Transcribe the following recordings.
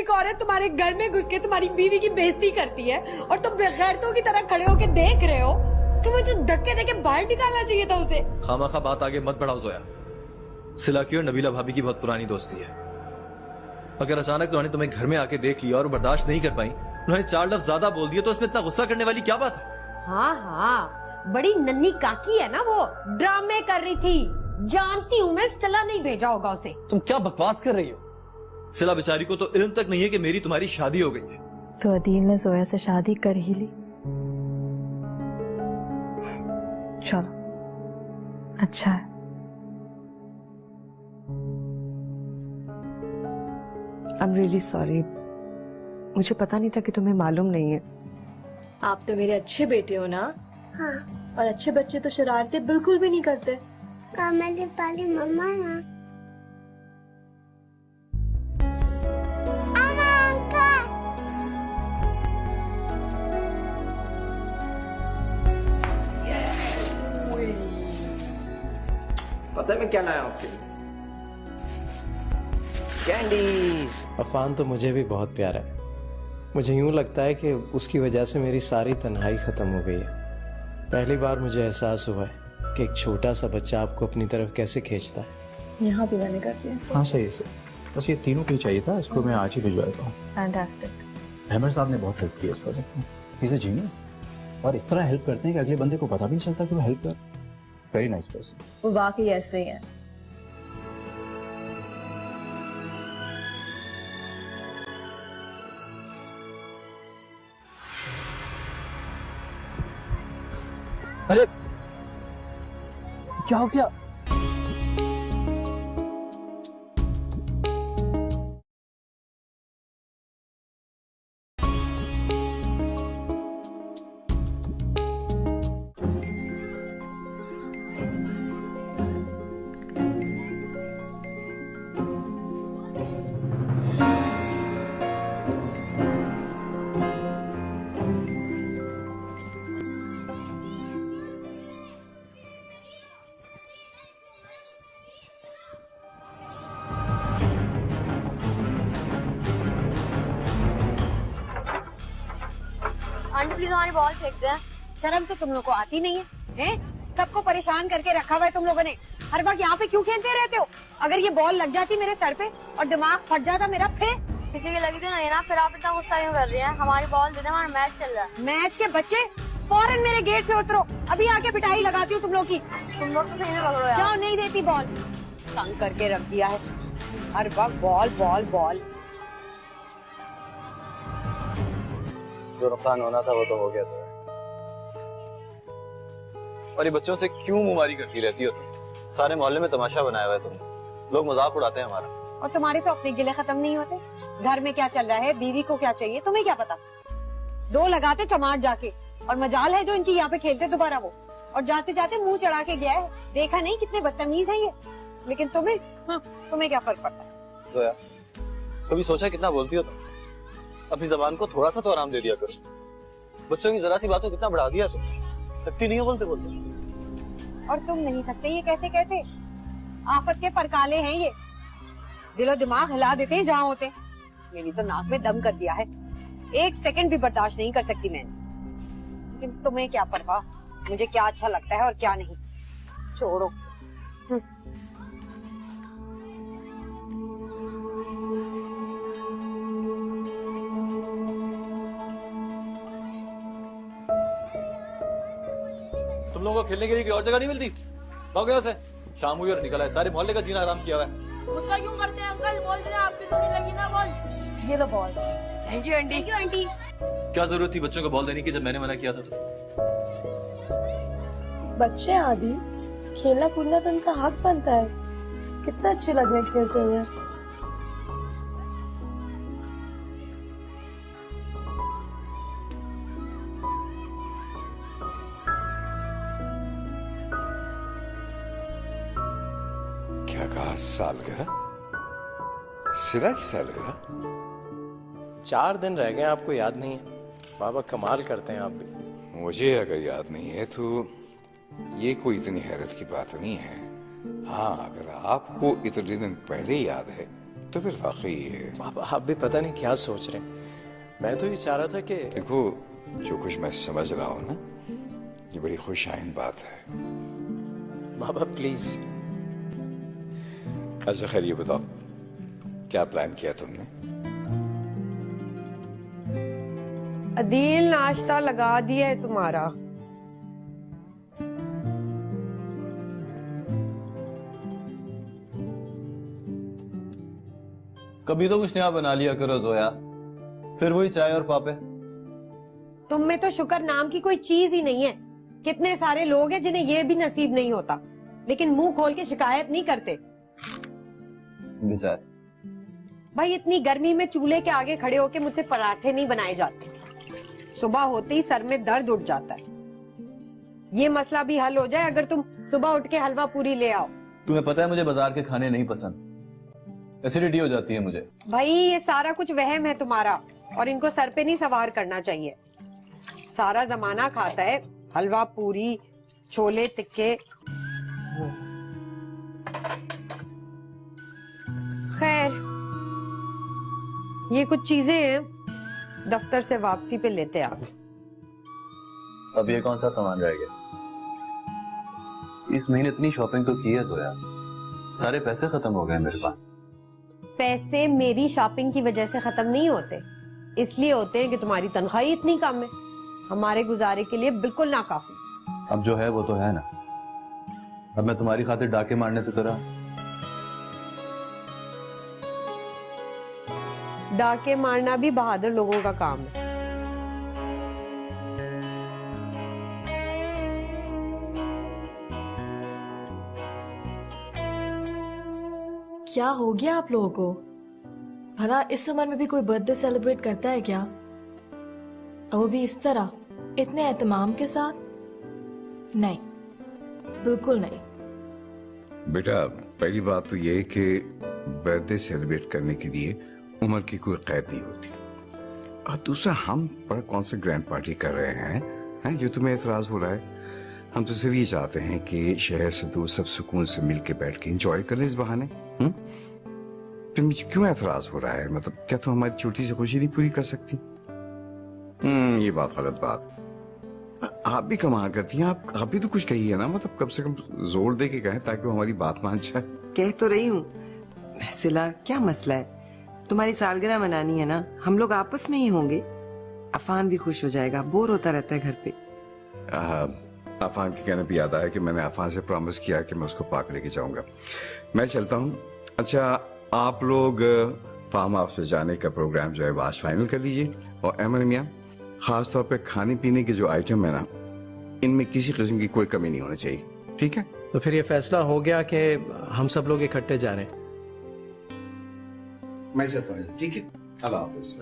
एक औरत तुम्हारे घर में घुस के तुम्हारी बीवी की बेइज्जती करती है और तुम बेगैरतों की तरह खड़े होके देख रहे हो। तुम्हें तो धक्के देके बाहर निकालना चाहिए था उसे। खामाखा बात आगे मत बढ़ाओ जोया। सिला की और नबीला भाभी की बहुत पुरानी दोस्ती है। अगर अचानक उन्होंने तुम्हें घर में आके देख लिया और बर्दाश्त नहीं कर पाई, उन्होंने 4 लफ्ज ज्यादा बोल दिए, तो इसमें इतना गुस्सा करने वाली क्या बात है? हाँ हाँ, बड़ी नन्ही काकी है ना, वो ड्रामे कर रही थी। जानती हूँ मैं, सिला नहीं भेजा होगा उसे। तुम क्या बकवास कर रही हो? सिला बेचारी को तो इल्म तक नहीं है कि मेरी तुम्हारी शादी हो गई है। तो अदील ने जोया से शादी कर ही ली। चलो अच्छा है। I'm really sorry. मुझे पता नहीं था कि तुम्हें मालूम नहीं है। आप तो मेरे अच्छे बेटे हो ना। हाँ। और अच्छे बच्चे तो शरारतें बिल्कुल भी नहीं करते। मेरे पाली मम्मा ना। पता है मैं क्या लाया आपके लिए? कैंडीज। अफान तो मुझे भी बहुत प्यारा है। मुझे यूं लगता है कि उसकी वजह से मेरी सारी तन्हाई खत्म हो गई है। पहली बार मुझे एहसास हुआ है कि एक छोटा सा बच्चा आपको अपनी तरफ कैसे खींचता है। यहाँ भी मैंने कर दिया। हाँ सही है सर। बस ये तीनों के लिए चाहिए था, इसको मैं आज ही भिजवा देता हूँ। फैंटास्टिक। अहमद साहब ने बहुत हेल्प की इस प्रोजेक्ट में। He is a genius. और इस तरह हेल्प करते हैं कि अगले बंदे को पता भी नहीं चलता कि वो हेल्प कर। Very nice person. वो वाकई ऐसे ही है। अरे क्या हो गया? आंटी प्लीज हमारी बॉल फेंक दे। शर्म तो तुम लोग को आती नहीं है, हैं? सबको परेशान करके रखा हुआ है तुम लोगों ने। हर वक्त यहाँ पे क्यों खेलते रहते हो? अगर ये बॉल लग जाती मेरे सर पे और दिमाग फट जाता मेरा, फिर किसी की लगी तो नहीं ना, फिर आप इतना गुस्सा क्यों कर रही हैं? हमारी बॉल दे दे, हमारा मैच चल रहा है। मैच के बच्चे फौरन मेरे गेट से उतरो। अभी आके पिटाई लगाती हूँ तुम लोग की। तुम लोग तो सही में पकड़ो यार। जाओ, नहीं देती बॉल। तंग करके रख दिया है, हर वक्त बॉल बॉल बॉल। जो नुकसान होना था वो तो हो गया था। और ये बच्चों से क्यों मुंहमारी करती रहती हो तुम? सारे मोहल्ले में तमाशा बनाया हुआ है तुमने। लोग मजाक उड़ाते हैं हमारा। और तुम्हारे तो अपने गिले खत्म नहीं होते। घर में क्या चल रहा है, बीवी को क्या चाहिए, तुम्हें क्या पता? 2 लगाते चमाट जाके, और मजाल है जो इनकी यहाँ पे खेलते दोबारा वो। और जाते जाते मुंह चढ़ा के गया है। देखा नहीं कितने बदतमीज है ये। लेकिन तुम्हें, हाँ, तुम्हें क्या फर्क पड़ता है? जोया, कभी सोचा कितना बोलती हो तुम? अपनी जबान को थोड़ा सा तो आराम दे दिया करो। बच्चों की जरा सी बातों कितना बढ़ा दिया तुम। थकती नहीं हो बोलते बोलते। और तुम नहीं थकते ये कैसे कहते? आफत के परकाले हैं ये, दिलो दिमाग हिला देते हैं जहाँ होते। मेरी तो नाक में दम कर दिया है। 1 सेकंड भी बर्दाश्त नहीं कर सकती मैंने। लेकिन तुम्हें क्या परवाह, मुझे क्या अच्छा लगता है और क्या नहीं। छोड़ो। तुम लोगों को खेलने के लिए कोई और जगह नहीं मिलती? भागो यहाँ से। शाम हुई और निकला है। सारे मोहल्ले का जीना आराम किया हुआ है। गुस्सा क्यों करते हैं अंकल? बॉल दे, आपकी तो नहीं लगी ना बॉल। ये लो ball. Thank you aunty. Thank you aunty. क्या जरूरत थी बच्चों को बॉल देने की जब मैंने मना किया था तो? बच्चे आदि खेलना कूदना तो उनका हक बनता है। कितना अच्छे लग रहे हैं खेलते हुए। क्या कहा? सालगिरह? सिरा की सालगिरह? 4 दिन रह गए, आपको याद नहीं है? बाबा कमाल करते हैं आप भी। मुझे अगर याद नहीं है तो ये कोई इतनी हैरत की बात नहीं है। हाँ, अगर आपको इतने दिन पहले याद है तो फिर वाकई ये बाबा आप भी पता नहीं क्या सोच रहे हैं। मैं तो ये चाह रहा था कि देखो, जो कुछ मैं समझ रहा हूँ ना, ये बड़ी खुशाइन बात है। बाबा प्लीज। अच्छा खैर ये बताओ, क्या प्लान किया तुमने? अदील नाश्ता लगा दिया है तुम्हारा। कभी तो कुछ नया बना लिया करो जोया, फिर वही चाय और पापे। तुम में तो शुक्र नाम की कोई चीज ही नहीं है। कितने सारे लोग हैं जिन्हें ये भी नसीब नहीं होता, लेकिन मुंह खोल के शिकायत नहीं करते। भाई इतनी गर्मी में चूल्हे के आगे खड़े होके मुझसे पराठे नहीं बनाए जाते। सुबह होते ही सर में दर्द उठ जाता है। ये मसला भी हल हो जाए अगर तुम सुबह उठ के हलवा पूरी ले आओ। तुम्हें पता है मुझे बाजार के खाने नहीं पसंद, एसिडिटी हो जाती है मुझे। भाई ये सारा कुछ वहम है तुम्हारा, और इनको सर पे नहीं सवार करना चाहिए। सारा जमाना खाता है हलवा पूरी, छोले टिक्के। खैर ये कुछ चीजें हैं, दफ्तर से वापसी पे लेते आ गए। अब ये कौन सा सामान रह गया? इस महीने इतनी शॉपिंग तो की है जोया, सारे पैसे खत्म हो गए मेरे पास। पैसे मेरी शॉपिंग की वजह से खत्म नहीं होते, इसलिए होते हैं कि तुम्हारी तनख्वाह ही इतनी कम है। हमारे गुजारे के लिए बिल्कुल नाकाफी। अब जो है वो तो है ना। अब मैं तुम्हारी खातिर डाके मारने से डरा? डाके मारना भी बहादुर लोगों का काम है। क्या हो गया आप लोगों को? भला इस उम्र में भी कोई बर्थडे सेलिब्रेट करता है क्या? और वो भी इस तरह, इतने एहतमाम के साथ? नहीं, बिल्कुल नहीं। बेटा पहली बात तो ये कि बर्थडे सेलिब्रेट करने के लिए उम्र की कोई कैद नहीं होती, और दूसरा हम बड़ा कौन सा ग्रैंड पार्टी कर रहे हैं जो तुम्हें एतराज हो रहा है? हम तो सिर्फ ये चाहते हैं कि शहर से दूर सब सुकून से मिल के बैठ के एंजॉय करें इस बहाने। तुम क्यों एतराज हो रहा है? मतलब क्या तुम हमारी छोटी सी खुशी नहीं पूरी कर सकती? ये बात गलत बात। आप भी कमाल करती हैं, आप भी तो कुछ कहिए ना, मतलब कम से कम जोर दे के कहें ताकि वो हमारी बात मान जाए। कह तो रही हूँ सिला, क्या मसला है? तुम्हारी सालगिरह मनानी है ना, हम लोग आपस में ही होंगे। अफान भी खुश हो जाएगा, बोर होता रहता है घर पे। अफान के कहने पे याद आया कि मैंने अफान से प्रॉमिस किया कि मैं उसको पार्क लेके जाऊंगा। मैं चलता हूँ। अच्छा आप लोग फार्म हाउस पे जाने का प्रोग्राम जो है आज फाइनल कर लीजिए, और अहमद मियाँ खास तौर पे खाने पीने के जो आइटम है ना, इनमें किसी किस्म की कोई कमी नहीं होनी चाहिए, ठीक है? तो फिर ये फैसला हो गया कि हम सब लोग इकट्ठे जा रहे हैं। मैं चलता हूँ, ठीक है? अल्लाह हाफिज़।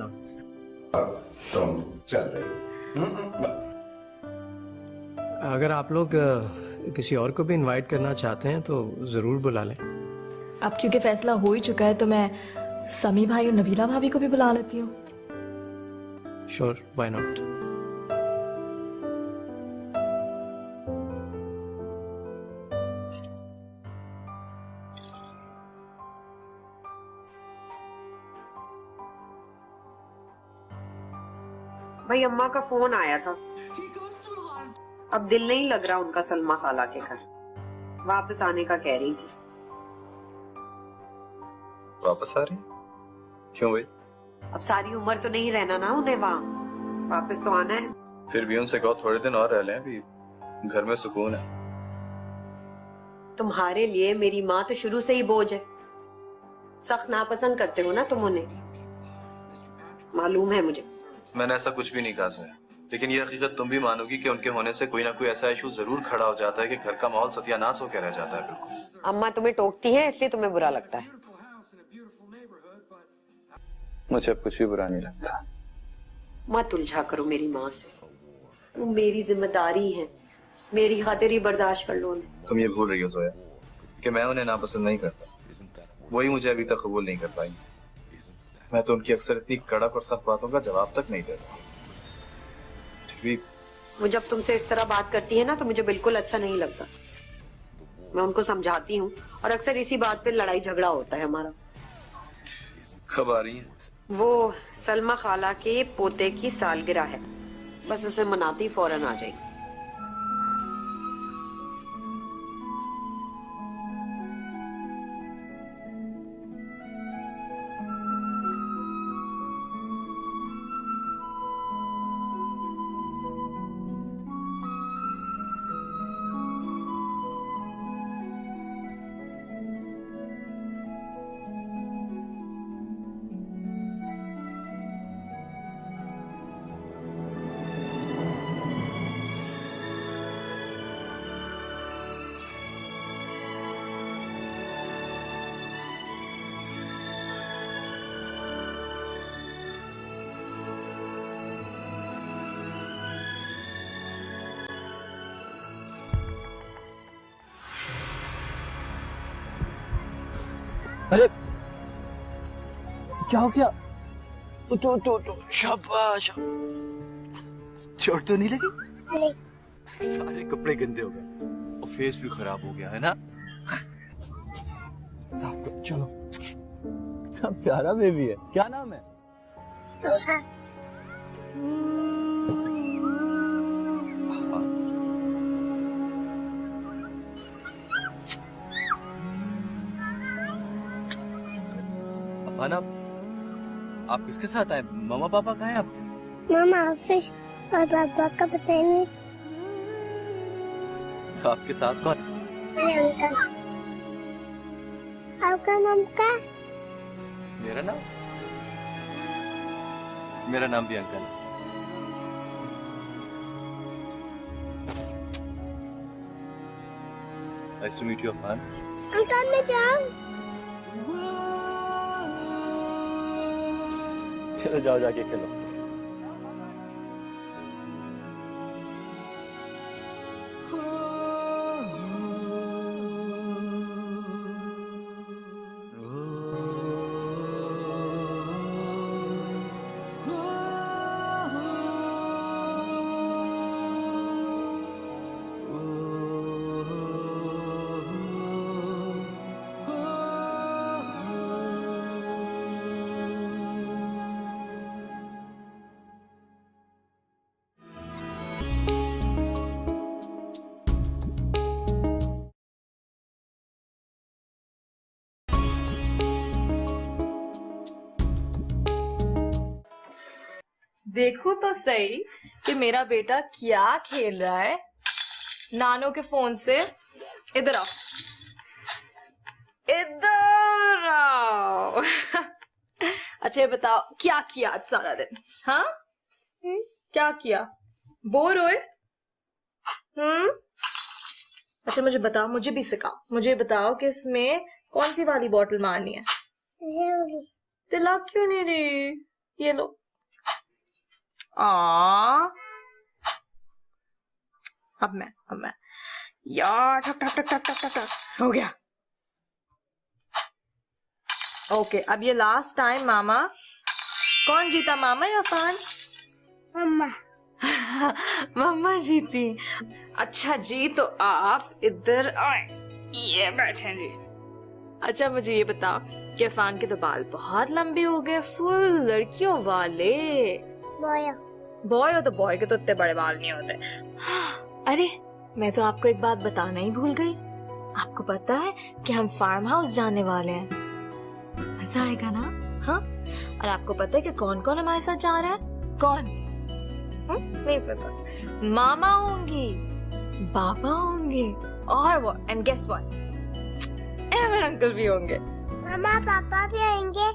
तुम चल रही हो। अगर आप लोग किसी और को भी इनवाइट करना चाहते हैं तो जरूर बुला लें। अब क्योंकि फैसला हो ही चुका है तो मैं समी भाई और नबीला भाभी को भी बुला लेती हूँ। Sure, why not. भाई अम्मा का फोन आया था, अब दिल नहीं लग रहा उनका सलमा खाला के घर। वापस आने का कह रही थी। वापस आ रही? क्यों भाई? अब सारी उम्र तो नहीं रहना ना उन्हें वहाँ, वापस तो आना है। फिर भी उनसे कहो थोड़े दिन और रह लें, अभी घर में सुकून है। तुम्हारे लिए मेरी माँ तो शुरू से ही बोझ है। सख्त नापसंद करते हो ना तुम उन्हें, मालूम है मुझे। मैंने ऐसा कुछ भी नहीं कहा सोया, लेकिन ये हकीकत तुम भी मानोगी कि उनके होने से कोई ना कोई ऐसा इशू जरूर खड़ा हो जाता है कि घर का माहौल सत्यानाश होकर रह जाता है। बिल्कुल। अम्मा तुम्हें टोकती है इसलिए तुम्हें बुरा लगता है। मुझे अब कुछ भी बुरा नहीं लगता। मत उलझा करो मेरी माँ से, वो मेरी जिम्मेदारी है, मेरी खातिर ही बर्दाश्त कर लो उन्हें। तुम ये भूल रही हो जोया कि मैं उन्हें नापसंद नहीं करता, वही मुझे अभी तक कबूल नहीं कर पाई। मैं तो उनकी अक्सर इतनी कड़क और सख्त बातों का जवाब तक नहीं देता। वो जब तुमसे इस तरह बात करती है ना तो मुझे बिल्कुल अच्छा नहीं लगता। मैं उनको समझाती हूँ और अक्सर इसी बात पे लड़ाई झगड़ा होता है हमारा। कब आ रही हैं? वो सलमा खाला के पोते की सालगिरह है, बस उसे मनाती फौरन आ जाएगी। अरे क्या हो गया? उठो उठो उठो, शाबाश। चोट तो नहीं लगी? नहीं। सारे कपड़े गंदे हो गए और फेस भी खराब हो गया है ना। साफ करो, चलो। कितना प्यारा बेबी है। क्या नाम है? अफान, आप किसके साथ आए? मामा पापा कहाँ हैं आपके? मामा ऑफिस और पापा का पता नहीं। तो आपके साथ कौन? मेरे अंकल। आपका नाम क्या? मेरा नाम भी अंकल है। Nice to meet you, Afan. Uncle मैं जाऊँ? चलो जाओ, जाके खेलो। देखो तो सही कि मेरा बेटा क्या खेल रहा है। नानो के फोन से। इधर आओ, इधर आओ। अच्छा ये बताओ, क्या किया आज सारा दिन? हाँ, क्या किया? बोर होए? अच्छा मुझे बताओ, मुझे भी सिखाओ। मुझे बताओ कि इसमें कौन सी वाली बॉटल मारनी है? तो लग क्यों नहीं रही? ये लो। अब मैं यार, ठक ठक ठक ठक ठक ठक ठक हो गया। ओके, अब ये लास्ट टाइम। मामा कौन जीता, मामा या अफान? मम्मा। मम्मा जीती। अच्छा जी, तो आप इधर आए, ये बैठे जी। अच्छा मुझे ये बताओ कि अफान के तो बाल बहुत लंबे हो गए, फुल लड़कियों वाले। बॉय हो तो बॉय के तो इतने बड़े बाल नहीं होते। अरे मैं तो आपको एक बात बताना ही भूल गई। आपको पता है कि हम फार्म हाउस जाने वाले हैं? मजा आएगा ना? हाँ, और आपको पता है कि कौन कौन हमारे साथ जा रहा है? कौन? नहीं पता। मामा होंगी, बाबा होंगे, और वो एंड गेस व्हाट, मेरे अंकल भी होंगे। मामा पापा भी आएंगे।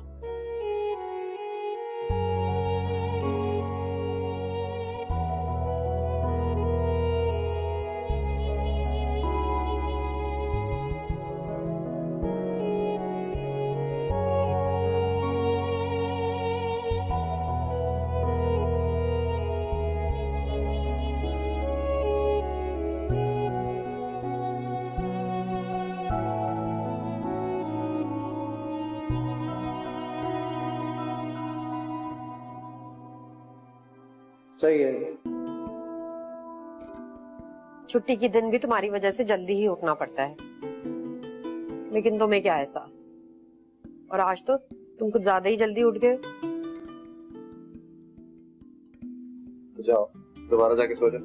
सही है। छुट्टी के दिन भी तुम्हारी वजह से जल्दी ही उठना पड़ता है, लेकिन तुम्हें क्या एहसास? और आज तो तुम कुछ ज्यादा ही जल्दी उठ गए। तो जाओ दोबारा जाके सो जाओ।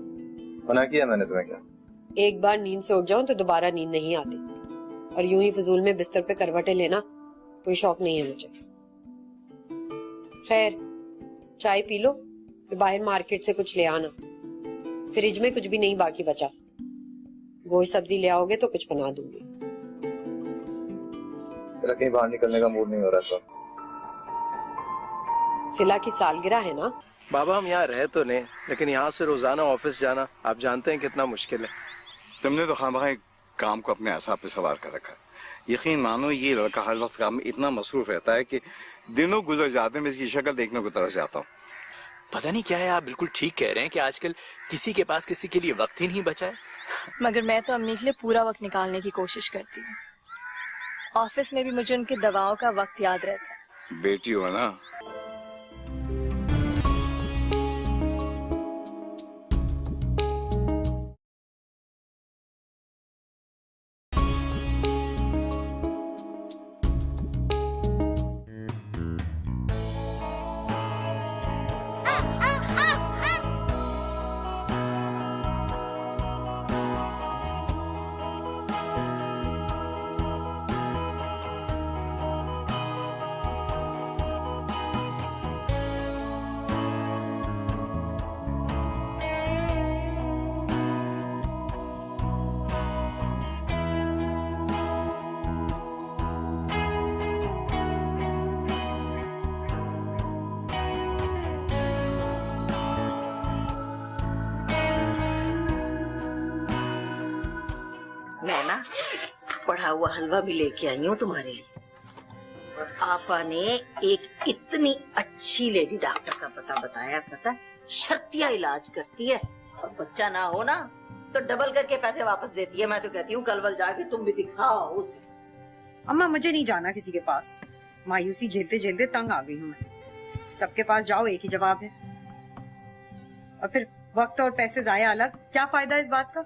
मना किया मैंने तुम्हें क्या? एक बार नींद से उठ जाऊं तो दोबारा नींद नहीं आती, और यूं ही फजूल में बिस्तर पे करवटें लेना कोई शौक नहीं है मुझे। खैर चाय पी लो, फिर बाहर मार्केट से कुछ ले आना। फ्रिज में कुछ भी नहीं बाकी बचा, गोश्त सब्जी ले आओगे तो कुछ बना दूंगी। मेरा कहीं बाहर निकलने का मूड नहीं हो रहा सर। सिला की सालगिरह है ना। बाबा हम यहाँ रह तो नहीं, लेकिन यहाँ से रोजाना ऑफिस जाना आप जानते हैं कितना मुश्किल है। तुमने तो खामखा काम को अपने असाब पे सवार कर रखा है। यकीन मानो ये लड़का हर वक्त काम में इतना मसरूफ रहता है कि दिनों गुजर जाते हैं, मैं इसकी शक्ल देखने को तरस जाता हूँ। पता नहीं क्या है, आप बिल्कुल ठीक कह रहे हैं कि आजकल किसी के पास किसी के लिए वक्त ही नहीं बचा है। मगर मैं तो अम्मी के लिए पूरा वक्त निकालने की कोशिश करती हूँ। ऑफिस में भी मुझे उनकी दवाओं का वक्त याद रहता है। बेटी हो ना। मैं ना पढ़ा हुआ हलवा भी लेके आई हूँ तुम्हारे लिए। और आपा ने एक इतनी अच्छी लेडी डॉक्टर का पता बताया, पता शर्तिया इलाज करती है, और बच्चा ना हो ना तो डबल करके पैसे वापस देती है। मैं तो कहती हूँ कल वल जाके तुम भी दिखाओ उसे। अम्मा मुझे नहीं जाना किसी के पास, मायूसी झेलते झेलते तंग आ गई हूँ मैं। सबके पास जाओ एक ही जवाब है, और फिर वक्त और पैसे जाया अलग। क्या फायदा इस बात का?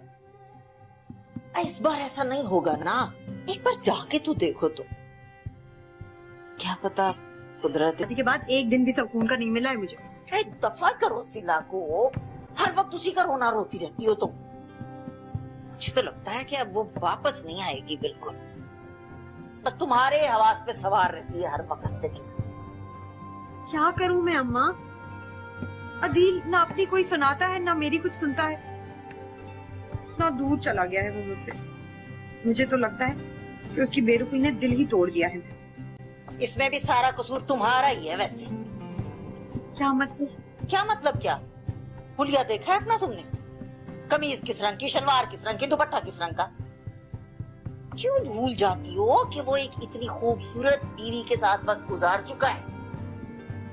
इस बार ऐसा नहीं होगा ना, एक बार जाके तू देखो तो क्या पता कुदरत के बाद एक दिन भी सुकून का नहीं मिला है मुझे। एक दफा करो सिला को, हर वक्त उसी का रोना रोती रहती हो तुम। मुझे तो लगता है कि अब वो वापस नहीं आएगी बिल्कुल, बस तुम्हारे हवास पे सवार रहती है हर वक्त। लेकिन क्या करूं मैं अम्मा? अदील ना अपनी कोई सुनाता है ना मेरी कुछ सुनता है, ना दूर चला गया है वो मुझसे। मुझे तो लगता है कि उसकी बेरुखी ने दिल ही तोड़ दिया है। इसमें भी सारा कसूर तुम्हारा ही है वैसे। क्या मतलब? क्या मतलब क्या? हुलिया देखा है अपना तुमने? कमीज किस रंग की, शलवार किस रंग की, दुपट्टा किस रंग का? क्यों भूल जाती हो कि वो एक इतनी खूबसूरत बीवी के साथ वक्त गुजार चुका है?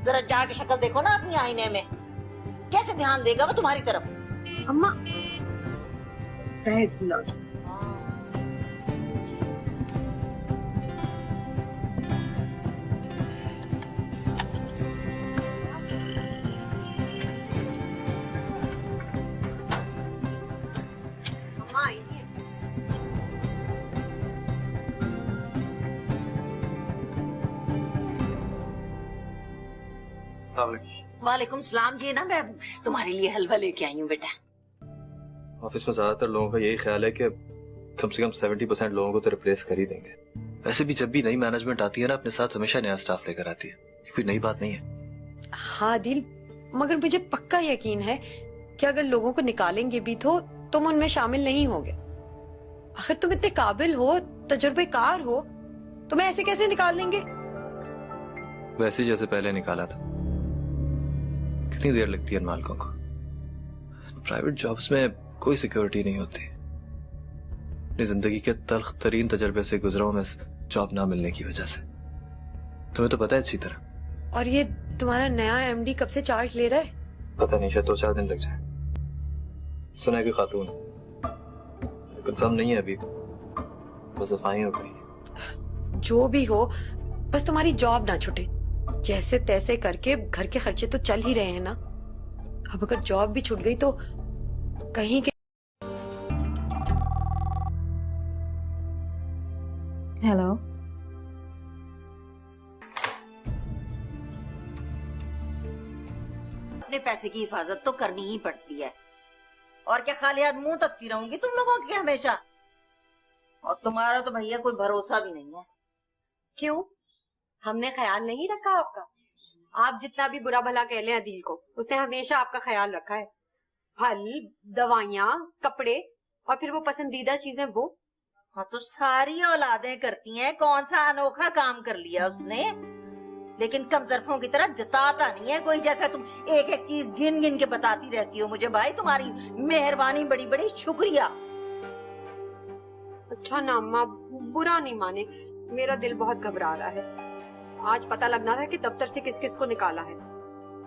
जरा जाके शक्ल देखो ना अपनी आईने में, कैसे ध्यान देगा वो तुम्हारी तरफ? अम्मा वालेकुम सलाम। ये ना मैं तुम्हारे लिए हलवा लेके आई हूँ बेटा। ऑफिस में ज्यादातर लोगों का यही ख्याल है कि कम से कम 70% लोगों को तो रिप्लेस कर ही देंगे। वैसे भी जब भी नई मैनेजमेंट आती है ना, अपने साथ हमेशा नया स्टाफ लेकर आती है, ये कोई नई बात नहीं है। हाँ दिल, मगर मुझे पक्का यकीन है कि अगर लोगों को निकालेंगे भी तो तुम उनमें शामिल नहीं होगे। आखिर तुम इतने काबिल हो, तजुर्बेकार हो, तुम्हें ऐसे कैसे निकाल देंगे? वैसे जैसे पहले निकाला था। कितनी देर लगती है मालिकों को? प्राइवेट जॉब्स में कोई सिक्योरिटी नहीं होती। अपनी जिंदगी के तल्ख तरीन तजर्बे से गुजरा हूं मैं इस जॉब ना मिलने की वजह से। तुम्हें तो पता है अच्छी तरह। और ये तुम्हारा नया एमडी कब से चार्ज ले रहा है? पता नहीं, शायद 2-4 दिन लग जाए। सुना है कि खातून, कंफर्म नहीं है अभी, बस अफवाहें हो गई। जो भी हो, बस तुम्हारी जॉब ना छूटे। जैसे तैसे करके घर के खर्चे तो चल ही रहे हैं ना। अब अगर जॉब भी छूट गई तो कहीं के। हेलो अपने पैसे की हिफाजत तो करनी ही पड़ती है। और क्या खाली हाथ मुंह तकती रहूंगी तुम लोगों के हमेशा? और तुम्हारा तो भैया कोई भरोसा भी नहीं है। क्यों? हमने ख्याल नहीं रखा आपका? आप जितना भी बुरा भला कह लें अदील को, उसने हमेशा आपका ख्याल रखा है। फल, दवाइयाँ, कपड़े और फिर वो पसंदीदा चीजें वो। हाँ तो सारी औलादें करती हैं, कौन सा अनोखा काम कर लिया उसने? लेकिन कमजरफों की तरह जताता नहीं है कोई, जैसा तुम एक एक चीज गिन गिन के बताती रहती हो मुझे। भाई तुम्हारी मेहरबानी बड़ी बड़ी, शुक्रिया। अच्छा ना अम्मा, बुरा नहीं माने, मेरा दिल बहुत घबरा रहा है। आज पता लगना था कि दफ्तर से किस किस को निकाला है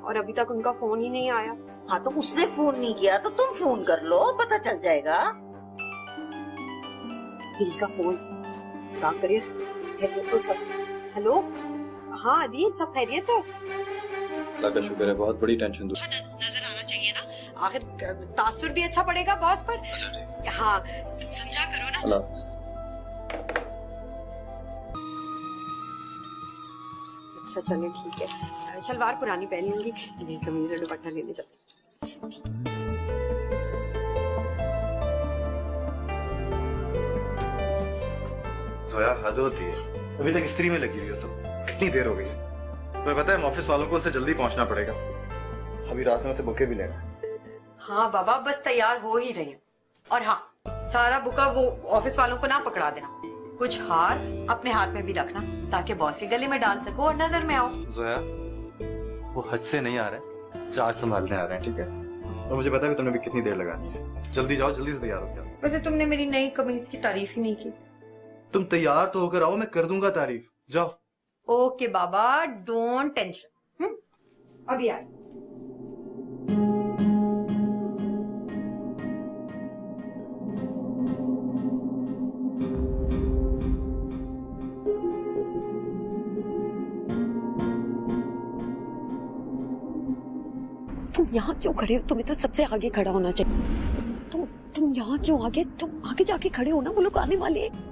और अभी तक उनका फोन ही नहीं आया। हाँ तो उसने फोन नहीं किया तो तुम फोन कर लो, पता चल जाएगा। दिल का फोन क्या करिए? तो सब हेलो, हाँ अदील, सब खैरियत है? अल्लाह का शुक्र है, बहुत बड़ी टेंशन दूर नजर आना चाहिए ना, आखिर तासुर भी अच्छा पड़ेगा बॉस पर। हाँ तुम समझा करो ना। अच्छा चलो ठीक है, शलवार पुरानी पहन लूंगी, नई कमीज और दुपट्टा लेने चलते। जोया हद होती है, अभी तक स्त्री में लगी हुई हो तुम। कितनी देर हो गई है? तुम्हें पता है ऑफिस वालों को उनसे जल्दी पहुंचना पड़ेगा, अभी रास्ते में से बुके भी लेना। हाँ बाबा, बस तैयार हो ही रही हूँ। और हाँ, सारा बुका वो ऑफिस वालों को ना पकड़ा देना, कुछ हार अपने हाथ में भी रखना ताकि बॉस के गले में डाल सको और नजर में आओ। जोया वो हद से नहीं आ रहे, चार्ज संभालने आ रहे हैं, ठीक है? और मुझे पता है तुमने भी कितनी देर लगानी है। जल्दी जाओ, जल्दी से तैयार हो जाओ। वैसे तुमने मेरी नई कमीज की तारीफ ही नहीं की। तुम तैयार तो होकर आओ, मैं कर दूंगा तारीफ। जाओ। Okay Baba, don't tension. अभी आए। तुम यहाँ क्यों खड़े हो? तुम्हें तो सबसे आगे खड़ा होना चाहिए। तुम यहाँ क्यों आगे? तुम आगे जाके खड़े हो ना, वो लोग आने वाले हैं।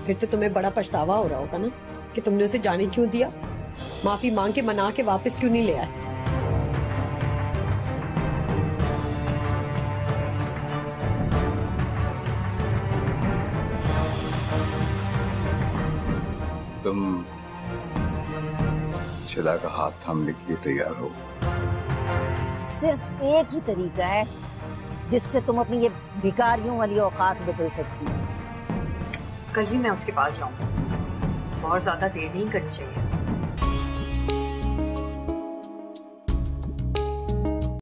फिर तो तुम्हें बड़ा पछतावा हो रहा होगा ना कि तुमने उसे जाने क्यों दिया, माफी मांग के मना के वापस क्यों नहीं ले आए। तुम शिला का हाथ थामने के लिए तैयार हो? सिर्फ एक ही तरीका है जिससे तुम अपनी ये भिखारियों वाली औकात बदल सकती हो। कल ही मैं उसके पास जाऊंगा, बहुत ज्यादा देर नहीं करनी चाहिए।